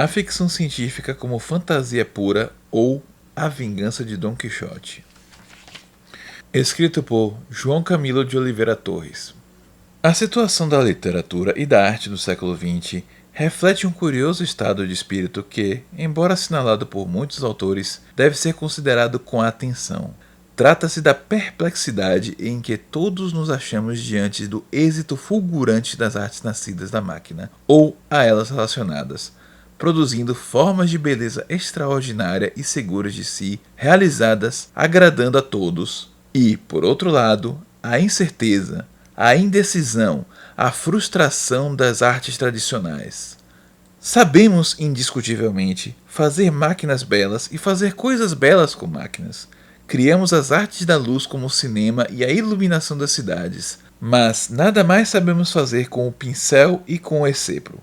a ficção científica como fantasia pura ou A Vingança de Dom Quixote. Escrito por João Camilo de Oliveira Torres. A situação da literatura e da arte do século XX reflete um curioso estado de espírito que, embora assinalado por muitos autores, deve ser considerado com atenção. Trata-se da perplexidade em que todos nos achamos diante do êxito fulgurante das artes nascidas da máquina, ou a elas relacionadas, produzindo formas de beleza extraordinária e seguras de si, realizadas, agradando a todos, e, por outro lado, a incerteza, a indecisão, a frustração das artes tradicionais. Sabemos, indiscutivelmente, fazer máquinas belas e fazer coisas belas com máquinas. Criamos as artes da luz como o cinema e a iluminação das cidades, mas nada mais sabemos fazer com o pincel e com o ecepro.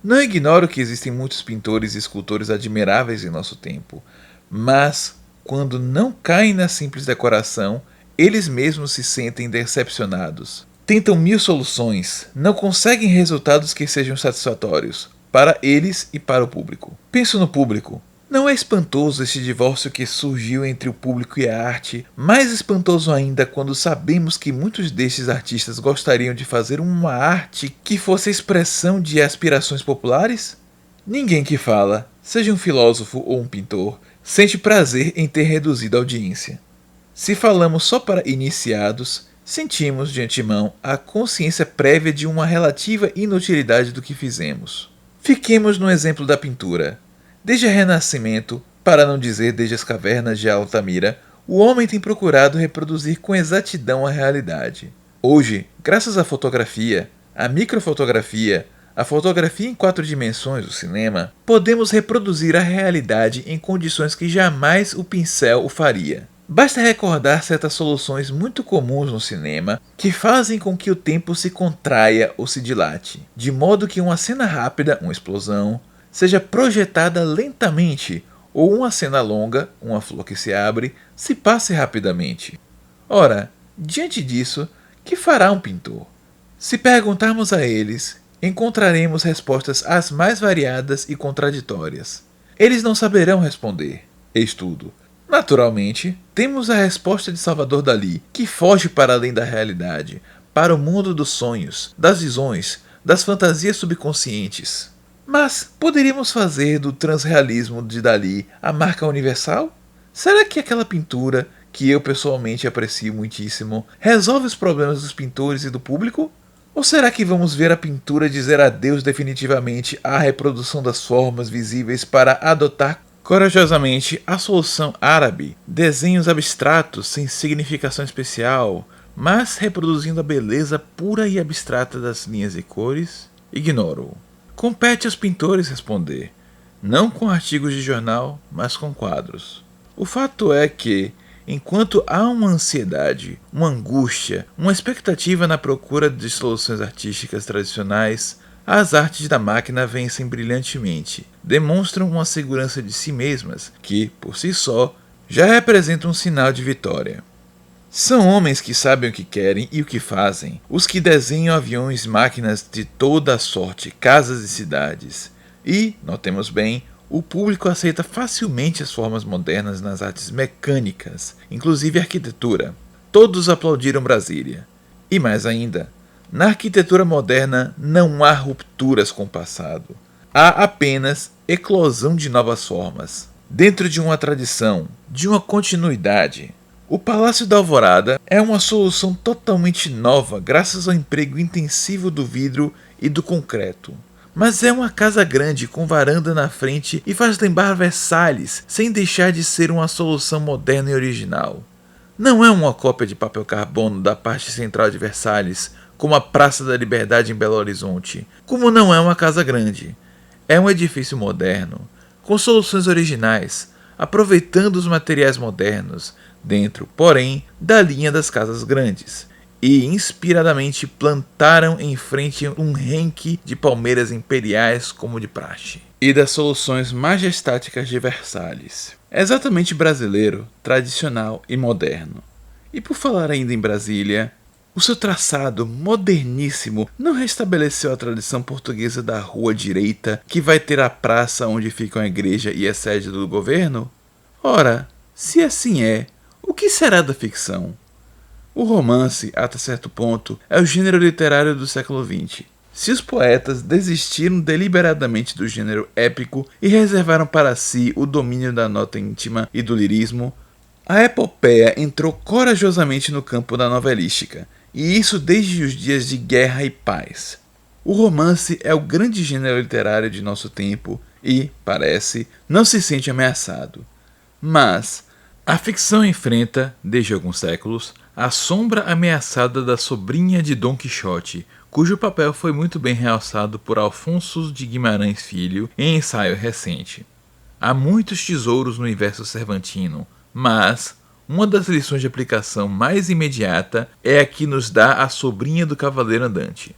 Não ignoro que existem muitos pintores e escultores admiráveis em nosso tempo, mas, quando não caem na simples decoração, eles mesmos se sentem decepcionados. Tentam mil soluções, não conseguem resultados que sejam satisfatórios, para eles e para o público. Penso no público. Não é espantoso este divórcio que surgiu entre o público e a arte? Mais espantoso ainda quando sabemos que muitos destes artistas gostariam de fazer uma arte que fosse a expressão de aspirações populares? Ninguém que fala, seja um filósofo ou um pintor, sente prazer em ter reduzido a audiência. Se falamos só para iniciados, sentimos de antemão a consciência prévia de uma relativa inutilidade do que fizemos. Fiquemos no exemplo da pintura. Desde o Renascimento, para não dizer desde as cavernas de Altamira, o homem tem procurado reproduzir com exatidão a realidade. Hoje, graças à fotografia, à microfotografia, à fotografia em 4 dimensões do cinema, podemos reproduzir a realidade em condições que jamais o pincel o faria. Basta recordar certas soluções muito comuns no cinema que fazem com que o tempo se contraia ou se dilate, de modo que uma cena rápida, uma explosão, seja projetada lentamente, ou uma cena longa, uma flor que se abre, se passe rapidamente. Ora, diante disso, que fará um pintor? Se perguntarmos a eles, encontraremos respostas as mais variadas e contraditórias. Eles não saberão responder. Eis tudo. Naturalmente, temos a resposta de Salvador Dalí, que foge para além da realidade, para o mundo dos sonhos, das visões, das fantasias subconscientes. Mas poderíamos fazer do transrealismo de Dalí a marca universal? Será que aquela pintura, que eu pessoalmente aprecio muitíssimo, resolve os problemas dos pintores e do público? Ou será que vamos ver a pintura dizer adeus definitivamente à reprodução das formas visíveis para adotar corajosamente a solução árabe, desenhos abstratos sem significação especial, mas reproduzindo a beleza pura e abstrata das linhas e cores? Ignoro. Compete aos pintores responder, não com artigos de jornal, mas com quadros. O fato é que, enquanto há uma ansiedade, uma angústia, uma expectativa na procura de soluções artísticas tradicionais, as artes da máquina vencem brilhantemente, demonstram uma segurança de si mesmas que, por si só, já representa um sinal de vitória. São homens que sabem o que querem e o que fazem, os que desenham aviões e máquinas de toda a sorte, casas e cidades. E, notemos bem, o público aceita facilmente as formas modernas nas artes mecânicas, inclusive a arquitetura. Todos aplaudiram Brasília. E mais ainda, na arquitetura moderna não há rupturas com o passado. Há apenas eclosão de novas formas, dentro de uma tradição, de uma continuidade. O Palácio da Alvorada é uma solução totalmente nova graças ao emprego intensivo do vidro e do concreto. Mas é uma casa grande com varanda na frente e faz lembrar Versalhes, sem deixar de ser uma solução moderna e original. Não é uma cópia de papel carbono da parte central de Versalhes, como a Praça da Liberdade em Belo Horizonte, como não é uma casa grande. É um edifício moderno, com soluções originais, aproveitando os materiais modernos, dentro, porém, da linha das casas grandes, e inspiradamente plantaram em frente um renque de palmeiras imperiais como de praxe, e das soluções majestáticas de Versalhes. É exatamente brasileiro, tradicional e moderno. E por falar ainda em Brasília, O seu traçado moderníssimo não restabeleceu a tradição portuguesa da rua direita, que vai ter a praça onde ficam a igreja e a sede do governo? Ora, se assim é, o que será da ficção? O romance, até certo ponto, é o gênero literário do século XX. Se os poetas desistiram deliberadamente do gênero épico e reservaram para si o domínio da nota íntima e do lirismo, a epopeia entrou corajosamente no campo da novelística, e isso desde os dias de Guerra e Paz. O romance é o grande gênero literário de nosso tempo e, parece, não se sente ameaçado. Mas a ficção enfrenta, desde alguns séculos, a sombra ameaçada da sobrinha de Dom Quixote, cujo papel foi muito bem realçado por Alfonso de Guimarães Filho em ensaio recente. Há muitos tesouros no universo cervantino, mas uma das lições de aplicação mais imediata é a que nos dá a sobrinha do Cavaleiro Andante.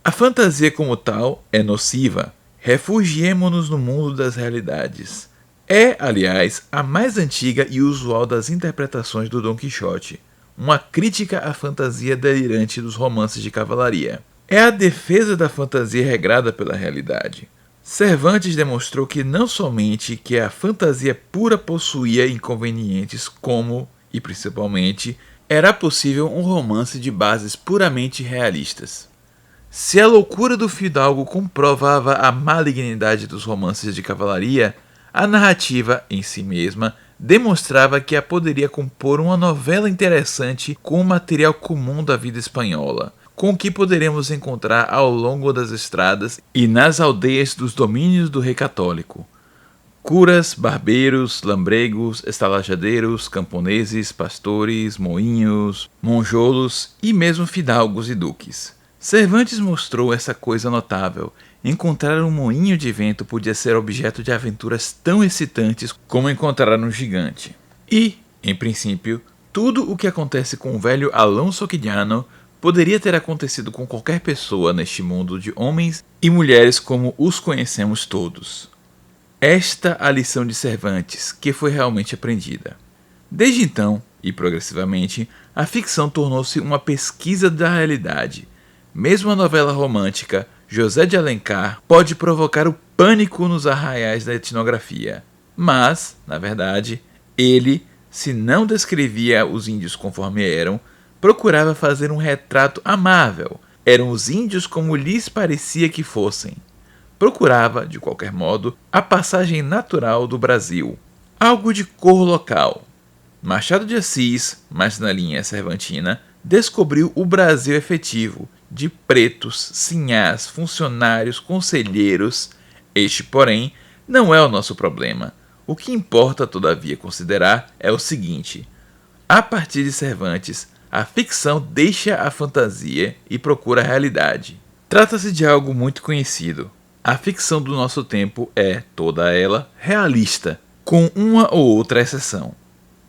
A fantasia como tal é nociva. Refugiemo-nos no mundo das realidades. É, aliás, a mais antiga e usual das interpretações do Dom Quixote, uma crítica à fantasia delirante dos romances de cavalaria. É a defesa da fantasia regrada pela realidade. Cervantes demonstrou que não somente que a fantasia pura possuía inconvenientes como, e principalmente, era possível um romance de bases puramente realistas. Se a loucura do fidalgo comprovava a malignidade dos romances de cavalaria, a narrativa, em si mesma, demonstrava que a poderia compor uma novela interessante com o material comum da vida espanhola, com o que poderemos encontrar ao longo das estradas e nas aldeias dos domínios do rei católico. Curas, barbeiros, lambregos, estalajadeiros, camponeses, pastores, moinhos, monjolos e mesmo fidalgos e duques. Cervantes mostrou essa coisa notável. Encontrar um moinho de vento podia ser objeto de aventuras tão excitantes como encontrar um gigante. E, em princípio, tudo o que acontece com o velho Alonso Quijano poderia ter acontecido com qualquer pessoa neste mundo de homens e mulheres como os conhecemos todos. Esta a lição de Cervantes, que foi realmente aprendida. Desde então, e progressivamente, a ficção tornou-se uma pesquisa da realidade. Mesmo a novela romântica, José de Alencar pode provocar o pânico nos arraiais da etnografia. Mas, na verdade, ele, se não descrevia os índios conforme eram, procurava fazer um retrato amável. Eram os índios como lhes parecia que fossem. Procurava, de qualquer modo, a passagem natural do Brasil. Algo de cor local. Machado de Assis, mas na linha cervantina, descobriu o Brasil efetivo, de pretos, sinhás, funcionários, conselheiros. Este, porém, não é o nosso problema. O que importa, todavia, considerar é o seguinte: a partir de Cervantes, a ficção deixa a fantasia e procura a realidade. Trata-se de algo muito conhecido. A ficção do nosso tempo é, toda ela, realista, com uma ou outra exceção.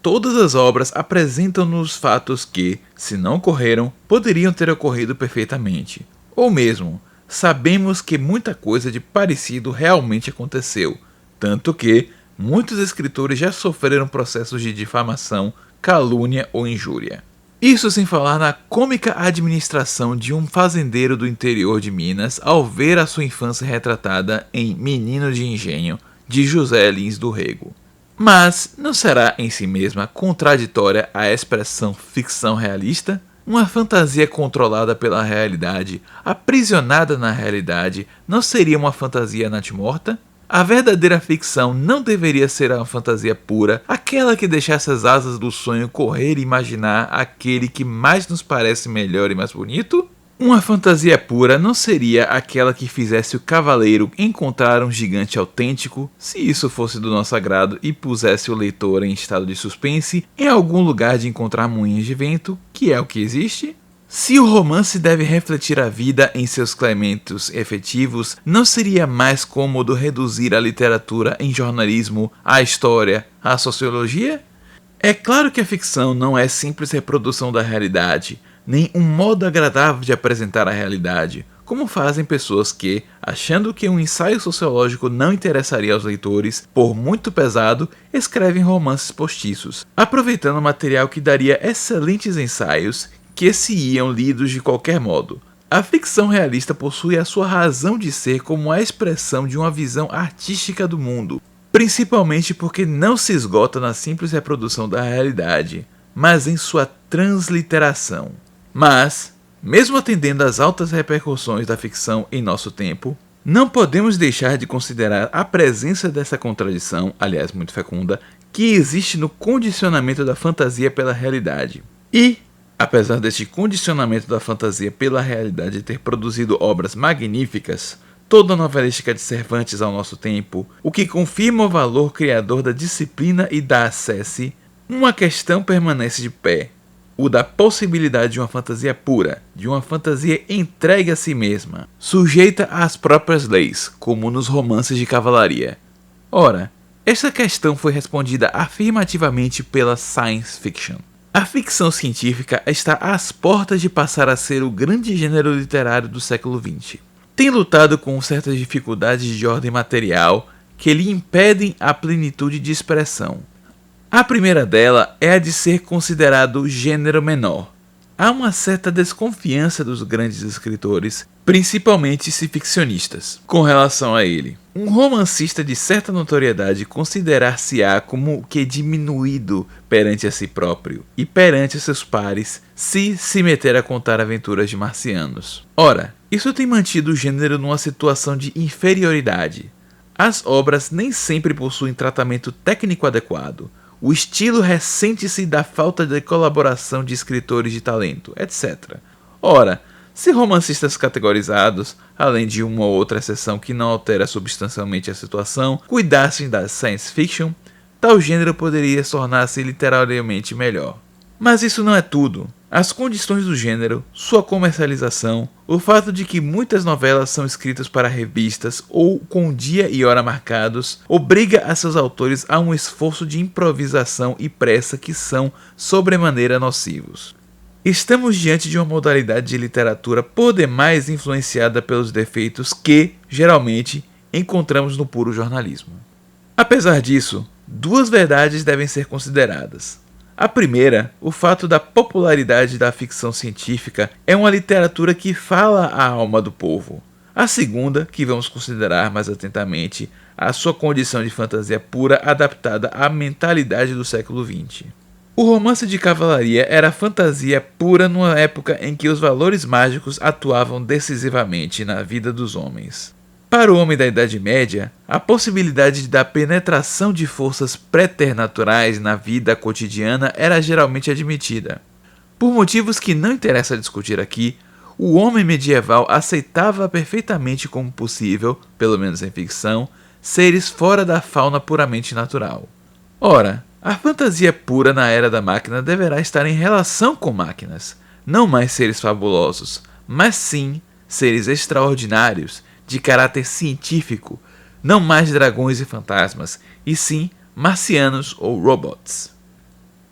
Todas as obras apresentam-nos fatos que, se não ocorreram, poderiam ter ocorrido perfeitamente. Ou mesmo, sabemos que muita coisa de parecido realmente aconteceu, tanto que muitos escritores já sofreram processos de difamação, calúnia ou injúria. Isso sem falar na cômica administração de um fazendeiro do interior de Minas ao ver a sua infância retratada em Menino de Engenho, de José Lins do Rego. Mas não será em si mesma contraditória a expressão ficção realista? Uma fantasia controlada pela realidade, aprisionada na realidade, não seria uma fantasia natimorta? A verdadeira ficção não deveria ser a fantasia pura, aquela que deixasse as asas do sonho correr e imaginar aquele que mais nos parece melhor e mais bonito? Uma fantasia pura não seria aquela que fizesse o cavaleiro encontrar um gigante autêntico, se isso fosse do nosso agrado, e pusesse o leitor em estado de suspense em algum lugar de encontrar moinhos de vento, que é o que existe? Se o romance deve refletir a vida em seus clementos efetivos, não seria mais cômodo reduzir a literatura em jornalismo, a história, a sociologia? É claro que a ficção não é simples reprodução da realidade, nem um modo agradável de apresentar a realidade, como fazem pessoas que, achando que um ensaio sociológico não interessaria aos leitores, por muito pesado, escrevem romances postiços, aproveitando material que daria excelentes ensaios, que se iam lidos de qualquer modo. A ficção realista possui a sua razão de ser como a expressão de uma visão artística do mundo, principalmente porque não se esgota na simples reprodução da realidade, mas em sua transliteração. Mas, mesmo atendendo às altas repercussões da ficção em nosso tempo, não podemos deixar de considerar a presença dessa contradição, aliás muito fecunda, que existe no condicionamento da fantasia pela realidade. E, apesar deste condicionamento da fantasia pela realidade ter produzido obras magníficas, toda a novelística de Cervantes ao nosso tempo, o que confirma o valor criador da disciplina e da acesse, uma questão permanece de pé, o da possibilidade de uma fantasia pura, de uma fantasia entregue a si mesma, sujeita às próprias leis, como nos romances de cavalaria. Ora, esta questão foi respondida afirmativamente pela science fiction. A ficção científica está às portas de passar a ser o grande gênero literário do século XX. Tem lutado com certas dificuldades de ordem material que lhe impedem a plenitude de expressão. A primeira dela é a de ser considerado gênero menor. Há uma certa desconfiança dos grandes escritores, principalmente se ficcionistas, com relação a ele. Um romancista de certa notoriedade considerar-se-á como que diminuído perante a si próprio e perante seus pares se meter a contar aventuras de marcianos. Ora, isso tem mantido o gênero numa situação de inferioridade. As obras nem sempre possuem tratamento técnico adequado. O estilo ressente-se da falta de colaboração de escritores de talento, etc. Ora, se romancistas categorizados, além de uma ou outra exceção que não altera substancialmente a situação, cuidassem da science fiction, tal gênero poderia tornar-se literariamente melhor. Mas isso não é tudo. As condições do gênero, sua comercialização, o fato de que muitas novelas são escritas para revistas ou com dia e hora marcados, obriga a seus autores a um esforço de improvisação e pressa que são sobremaneira nocivos. Estamos diante de uma modalidade de literatura por demais influenciada pelos defeitos que, geralmente, encontramos no puro jornalismo. Apesar disso, duas verdades devem ser consideradas. A primeira, o fato da popularidade da ficção científica é uma literatura que fala à alma do povo. A segunda, que vamos considerar mais atentamente, a sua condição de fantasia pura adaptada à mentalidade do século XX. O romance de cavalaria era fantasia pura numa época em que os valores mágicos atuavam decisivamente na vida dos homens. Para o homem da Idade Média, a possibilidade da penetração de forças preternaturais na vida cotidiana era geralmente admitida. Por motivos que não interessa discutir aqui, o homem medieval aceitava perfeitamente como possível, pelo menos em ficção, seres fora da fauna puramente natural. Ora, a fantasia pura na era da máquina deverá estar em relação com máquinas, não mais seres fabulosos, mas sim seres extraordinários, de caráter científico, não mais dragões e fantasmas, e sim marcianos ou robots.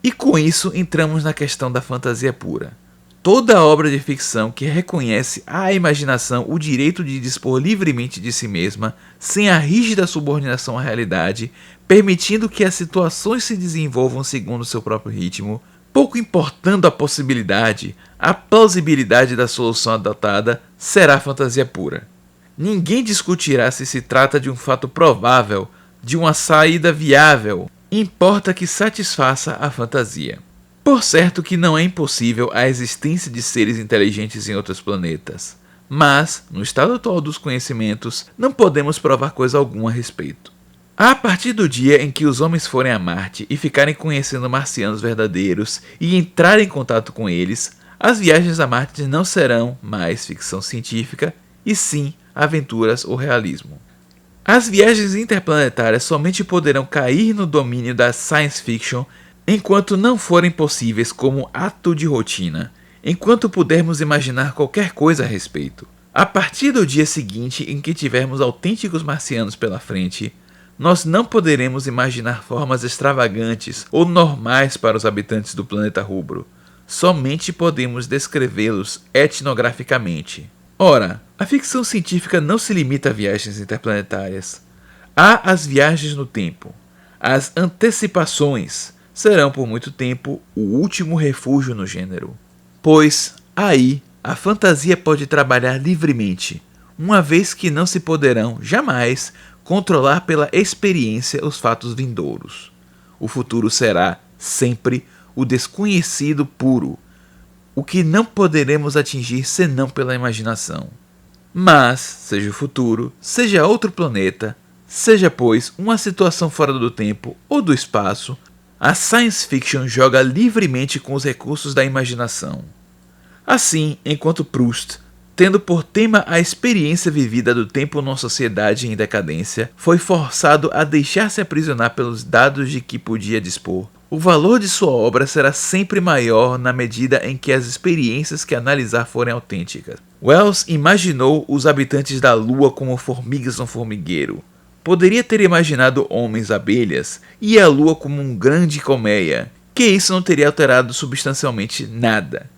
E com isso entramos na questão da fantasia pura. Toda obra de ficção que reconhece à imaginação o direito de dispor livremente de si mesma, sem a rígida subordinação à realidade, permitindo que as situações se desenvolvam segundo seu próprio ritmo, pouco importando a possibilidade, a plausibilidade da solução adotada, será fantasia pura. Ninguém discutirá se se trata de um fato provável, de uma saída viável, importa que satisfaça a fantasia. Por certo que não é impossível a existência de seres inteligentes em outros planetas, mas, no estado atual dos conhecimentos, não podemos provar coisa alguma a respeito. A partir do dia em que os homens forem a Marte e ficarem conhecendo marcianos verdadeiros e entrarem em contato com eles, as viagens a Marte não serão mais ficção científica, e sim aventuras ou realismo. As viagens interplanetárias somente poderão cair no domínio da science fiction enquanto não forem possíveis como ato de rotina, enquanto pudermos imaginar qualquer coisa a respeito. A partir do dia seguinte em que tivermos autênticos marcianos pela frente, nós não poderemos imaginar formas extravagantes ou normais para os habitantes do planeta rubro. Somente podemos descrevê-los etnograficamente. Ora, a ficção científica não se limita a viagens interplanetárias. Há as viagens no tempo. As antecipações serão por muito tempo o último refúgio no gênero. pois aí a fantasia pode trabalhar livremente, uma vez que não se poderão jamais controlar pela experiência os fatos vindouros. O futuro será sempre o desconhecido puro, o que não poderemos atingir senão pela imaginação. Mas, seja o futuro, seja outro planeta, seja, pois, uma situação fora do tempo ou do espaço, a science fiction joga livremente com os recursos da imaginação. Assim, enquanto Proust, tendo por tema a experiência vivida do tempo numa sociedade em decadência, foi forçado a deixar-se aprisionar pelos dados de que podia dispor, o valor de sua obra será sempre maior na medida em que as experiências que analisar forem autênticas. Wells imaginou os habitantes da Lua como formigas no formigueiro. Poderia ter imaginado homens-abelhas e a Lua como um grande colmeia, que isso não teria alterado substancialmente nada.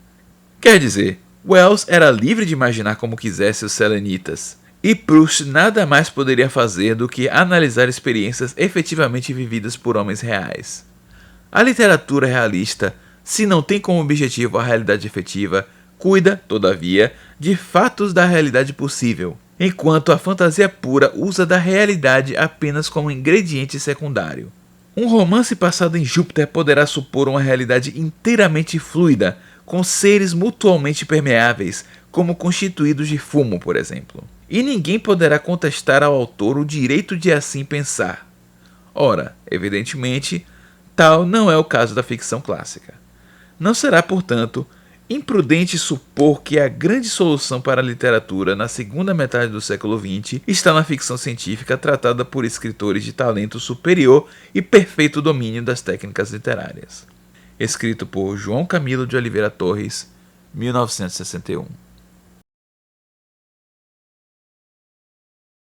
Quer dizer, Wells era livre de imaginar como quisesse os selenitas, e Proust nada mais poderia fazer do que analisar experiências efetivamente vividas por homens reais. A literatura realista, se não tem como objetivo a realidade efetiva, cuida, todavia, de fatos da realidade possível, enquanto a fantasia pura usa da realidade apenas como ingrediente secundário. Um romance passado em Júpiter poderá supor uma realidade inteiramente fluida, com seres mutuamente permeáveis, como constituídos de fumo, por exemplo. E ninguém poderá contestar ao autor o direito de assim pensar. Ora, evidentemente, tal não é o caso da ficção clássica. Não será, portanto, imprudente supor que a grande solução para a literatura na segunda metade do século XX está na ficção científica tratada por escritores de talento superior e perfeito domínio das técnicas literárias. Escrito por João Camilo de Oliveira Torres, 1961.